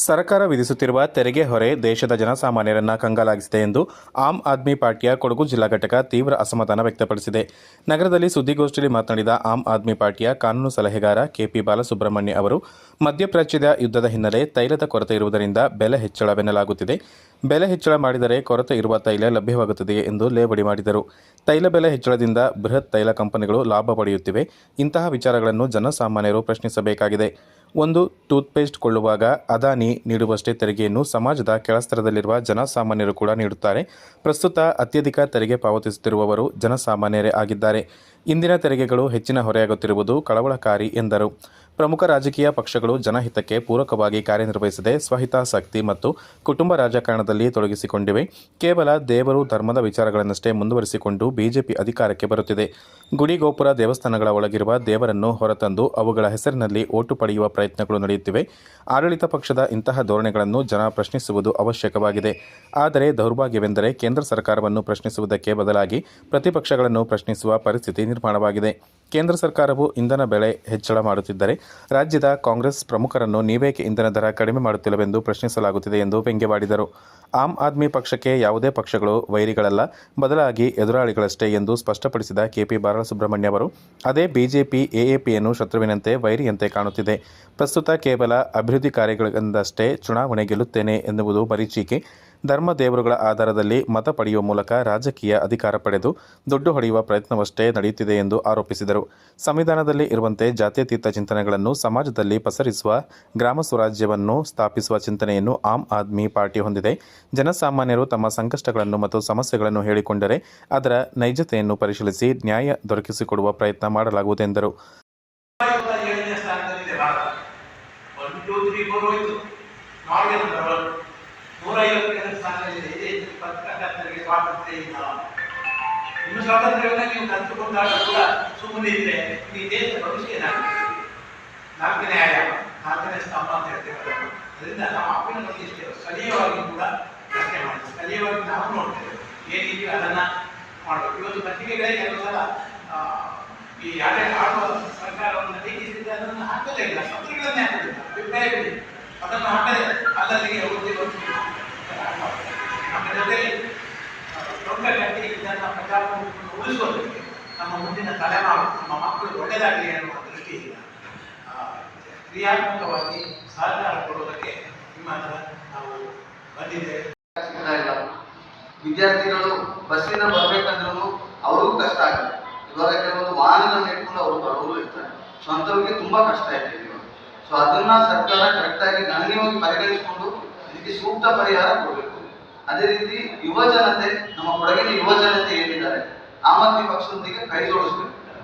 ಸರ್ಕಾರ ವಿಧಿಸುತ್ತಿರುವ ತೆರಿಗೆ ಹೊರೆ ದೇಶದ ಜನಸಾಮಾನ್ಯರನ್ನ ಕಂಗಾಲಾಗಿಸಿದೆ ಎಂದು ಆಮ್ ಆದ್ಮಿ ಪಾರ್ಟಿಯ ಕೊಡಗು ಜಿಲ್ಲಾ ಘಟಕ ತೀವ್ರ ಅಸಮಾಧಾನ ವ್ಯಕ್ತಪಡಿಸಿದೆ. ನಗರದಲ್ಲಿ ಸುದ್ದಿಗೋಷ್ಠಿಯಲ್ಲಿ ಮಾತನಾಡಿದ ಆಮ್ ಆದ್ಮಿ ಪಾರ್ಟಿಯ ಕಾನೂನು ಸಲಹೆಗಾರ ಕೆಪಿ ಬಾಲಸುಬ್ರಹ್ಮಣ್ಯ ಅವರು, ಮಧ್ಯಪ್ರಾಚ್ಯದ ಯುದ್ಧದ ಹಿನ್ನೆಲೆ ತೈಲದ ಕೊರತೆ ಇರುವುದರಿಂದ ಬೆಲೆ ಹೆಚ್ಚಳವೆನ್ನಲಾಗುತ್ತಿದೆ. ಬೆಲೆ ಹೆಚ್ಚಳ ಮಾಡಿದರೆ ಕೊರತೆ ಇರುವ ತೈಲ ಲಭ್ಯವಾಗುತ್ತದೆಯೇ ಎಂದು ಲೇವಡಿ ಮಾಡಿದರು. ತೈಲ ಬೆಲೆ ಹೆಚ್ಚಳದಿಂದ ಬೃಹತ್ ತೈಲ ಕಂಪನಿಗಳು ಲಾಭ ಪಡೆಯುತ್ತಿವೆ. ಇಂತಹ ವಿಚಾರಗಳನ್ನು ಜನಸಾಮಾನ್ಯರು ಪ್ರಶ್ನಿಸಬೇಕಾಗಿದೆ. ಒಂದು ಟೂತ್ಪೇಸ್ಟ್ ಕೊಳ್ಳುವಾಗ ಅದಾನಿ ನೀಡುವಷ್ಟೇ ತೆರಿಗೆಯನ್ನು ಸಮಾಜದ ಕೆಳಸ್ತರದಲ್ಲಿರುವ ಜನಸಾಮಾನ್ಯರು ಕೂಡ ನೀಡುತ್ತಾರೆ. ಪ್ರಸ್ತುತ ಅತ್ಯಧಿಕ ತೆರಿಗೆ ಪಾವತಿಸುತ್ತಿರುವವರು ಜನಸಾಮಾನ್ಯರೇ ಆಗಿದ್ದಾರೆ. ಇಂದಿನ ತೆರಿಗೆಗಳು ಹೆಚ್ಚಿನ ಹೊರೆಯಾಗುತ್ತಿರುವುದು ಕಳವಳಕಾರಿ ಎಂದರು. ಪ್ರಮುಖ ರಾಜಕೀಯ ಪಕ್ಷಗಳು ಜನಹಿತಕ್ಕೆ ಪೂರಕವಾಗಿ ಕಾರ್ಯನಿರ್ವಹಿಸದೆ ಸ್ವಹಿತಾಸಕ್ತಿ ಮತ್ತು ಕುಟುಂಬ ರಾಜಕಾರಣದಲ್ಲಿ ತೊಡಗಿಸಿಕೊಂಡಿವೆ. ಕೇವಲ ದೇವರು ಧರ್ಮದ ವಿಚಾರಗಳನ್ನಷ್ಟೇ ಮುಂದುವರಿಸಿಕೊಂಡು ಬಿಜೆಪಿ ಅಧಿಕಾರಕ್ಕೆ ಬರುತ್ತಿದೆ. ಗುಡಿ ಗೋಪುರ ದೇವಸ್ಥಾನಗಳ ಒಳಗಿರುವ ದೇವರನ್ನು ಹೊರತಂದು ಅವುಗಳ ಹೆಸರಿನಲ್ಲಿ ಓಟು ಪಡೆಯುವ ಪ್ರಯತ್ನಗಳು ನಡೆಯುತ್ತಿವೆ. ಆಡಳಿತ ಪಕ್ಷದ ಇಂತಹ ಧೋರಣೆಗಳನ್ನು ಜನ ಪ್ರಶ್ನಿಸುವುದು ಅವಶ್ಯಕವಾಗಿದೆ. ಆದರೆ ದೌರ್ಭಾಗ್ಯವೆಂದರೆ ಕೇಂದ್ರ ಸರ್ಕಾರವನ್ನು ಪ್ರಶ್ನಿಸುವುದಕ್ಕೆ ಬದಲಾಗಿ ಪ್ರತಿಪಕ್ಷಗಳನ್ನು ಪ್ರಶ್ನಿಸುವ ಪರಿಸ್ಥಿತಿ ನಿರ್ಮಾಣವಾಗಿದೆ. ಕೇಂದ್ರ ಸರ್ಕಾರವು ಇಂಧನ ಬೆಲೆ ಹೆಚ್ಚಳ ಮಾಡುತ್ತಿದ್ದರೆ ರಾಜ್ಯದ ಕಾಂಗ್ರೆಸ್ ಪ್ರಮುಖರನ್ನು ನೀವೇಕೆ ಇಂಧನ ದರ ಕಡಿಮೆ ಮಾಡುತ್ತಿಲ್ಲವೆಂದು ಪ್ರಶ್ನಿಸಲಾಗುತ್ತಿದೆ ಎಂದು ವ್ಯಂಗ್ಯವಾಡಿದರು. ಆಮ್ ಆದ್ಮಿ ಪಕ್ಷಕ್ಕೆ ಯಾವುದೇ ಪಕ್ಷಗಳು ವೈರಿಗಳಲ್ಲ, ಬದಲಾಗಿ ಎದುರಾಳಿಗಳಷ್ಟೇ ಎಂದು ಸ್ಪಷ್ಟಪಡಿಸಿದ ಕೆಪಿ ಬಾಲಸುಬ್ರಹ್ಮಣ್ಯ ಅವರು, ಅದೇ ಬಿಜೆಪಿ ಎಎಪಿಯನ್ನು ಶತ್ರುವಿನಂತೆ ವೈರಿಯಂತೆ ಕಾಣುತ್ತಿದೆ. ಪ್ರಸ್ತುತ ಕೇವಲ ಅಭಿವೃದ್ಧಿ ಕಾರ್ಯಗಳಿಂದಷ್ಟೇ ಚುನಾವಣೆ ಗೆಲ್ಲುತ್ತೇನೆ ಎನ್ನುವುದು ಮರೀಚಿಕೆ. ಧರ್ಮ ದೇವರುಗಳ ಆಧಾರದಲ್ಲಿ ಮತ ಪಡೆಯುವ ಮೂಲಕ ರಾಜಕೀಯ ಅಧಿಕಾರ ಪಡೆದು ದುಡ್ಡು ಹೊಡೆಯುವ ಪ್ರಯತ್ನವಷ್ಟೇ ನಡೆಯುತ್ತಿದೆ ಎಂದು ಆರೋಪಿಸಿದರು. ಸಂವಿಧಾನದಲ್ಲಿ ಇರುವಂತೆ ಜಾತ್ಯತೀತ ಚಿಂತನೆಗಳನ್ನು ಸಮಾಜದಲ್ಲಿ ಪಸರಿಸುವ ಗ್ರಾಮ ಸ್ವರಾಜ್ಯವನ್ನು ಸ್ಥಾಪಿಸುವ ಚಿಂತನೆಯನ್ನು ಆಮ್ ಆದ್ಮಿ ಪಾರ್ಟಿ ಹೊಂದಿದೆ. ಜನಸಾಮಾನ್ಯರು ತಮ್ಮ ಸಂಕಷ್ಟಗಳನ್ನು ಮತ್ತು ಸಮಸ್ಯೆಗಳನ್ನು ಹೇಳಿಕೊಂಡರೆ ಅದರ ನೈಜತೆಯನ್ನು ಪರಿಶೀಲಿಸಿ ನ್ಯಾಯ ದೊರಕಿಸಿಕೊಡುವ ಪ್ರಯತ್ನ ಮಾಡಲಾಗುವುದೆಂದರು. ಇನ್ನು ಸ್ವಾತಂತ್ರ್ಯವನ್ನು ನೀವು ಕಲ್ತುಕೊಂಡಾಗ ಕೂಡ ಸುಮ್ಮನೆ ಇದ್ರೆ ಈ ದೇಶದ ಭವಿಷ್ಯ ಏನಾಗುತ್ತೆ? ನಾಲ್ಕನೇ ಆಯಾಮ, ನಾಲ್ಕನೇ ಸ್ತಂಭ ಅಂತ ಹೇಳ್ತೇವೆ. ಅದರಿಂದ ನಾವು ಅಪ್ಪನ ಬಗ್ಗೆ ಇಷ್ಟೇ ಸ್ಥಳೀಯವಾಗಿ ಕೂಡ ಚರ್ಚೆ ಮಾಡಿ, ಸ್ಥಳೀಯವಾಗಿ ನಾವು ನೋಡ್ತೇವೆ ಏನಿದೆ ಅದನ್ನ ಮಾಡಬೇಕು. ಇವತ್ತು ಪತ್ರಿಕೆಗಳೇ ಕೆಲವು ಸಲ ಈ ಆಡುವ ಸರ್ಕಾರವನ್ನು ಟೀಕಿಸಿದ್ರೆ ಅದನ್ನು ಹಾಕಲೇ ಇಲ್ಲ, ಪತ್ರಿಕೆಗಳನ್ನೇ ಹಾಕಲಿಲ್ಲ, ಅಭಿಪ್ರಾಯಗಳಿಲ್ಲ, ಅದನ್ನು ಹಾಕಲೇ ಅಲ್ಲಲ್ಲಿಗೆ ಹೋಗಿ ನಮ್ಮ ಜೊತೆಗೆ ದೊಡ್ಡ ಗಟ್ಟಿಗೆ ಇದನ್ನು ಪ್ರಜಾಪ್ರಭುತ್ವವನ್ನು ಉಳಿಸೋದಕ್ಕೆ ನಮ್ಮ ಮುಂದಿನ ತಲೆಮಾರು, ನಮ್ಮ ಮಕ್ಕಳು ಒಳ್ಳೆಯದಾಗಲಿ ಅನ್ನುವ ದೃಷ್ಟಿಯಿಂದ ಕ್ರಿಯಾತ್ಮಕವಾಗಿ ಸಹಕಾರ ಕೊಡುವುದಕ್ಕೆ ನಿಮ್ಮ ಹತ್ರ ನಾವು ಬಂದಿದ್ದೇವೆ. ವಿದ್ಯಾರ್ಥಿಗಳು ಬಸ್ಸಿನ ಬರಬೇಕಂದ್ರೂ ಅವ್ರಿಗೂ ಕಷ್ಟ ಆಗುತ್ತೆ. ಇವಾಗ ಕೆಲವೊಂದು ವಾಹನಗಳನ್ನು ಇಟ್ಕೊಂಡು ಅವರು ಬರೋರು ಇರ್ತಾರೆ. ಸೊ ಅಂಥವ್ರಿಗೆ ತುಂಬ ಕಷ್ಟ ಇದೆ ಇವಾಗ. ಸೊ ಅದನ್ನ ಸರ್ಕಾರ ಕರೆಕ್ಟಾಗಿ ಗಣನೀಯವಾಗಿ ಪರಿಗಣಿಸಿಕೊಂಡು ಇದಕ್ಕೆ ಸೂಕ್ತ ಪರಿಹಾರ ಕೊಡಬೇಕು. ಅದೇ ರೀತಿ ಯುವ ಜನತೆ, ನಮ್ಮ ಕೊಡಗಿನ ಯುವ ಜನತೆ ಏನಿದ್ದಾರೆ ಆಮ್ ಆದ್ಮಿ ಪಕ್ಷದೊಂದಿಗೆ ಕೈ ಜೋಡಿಸ್ಬೇಕು.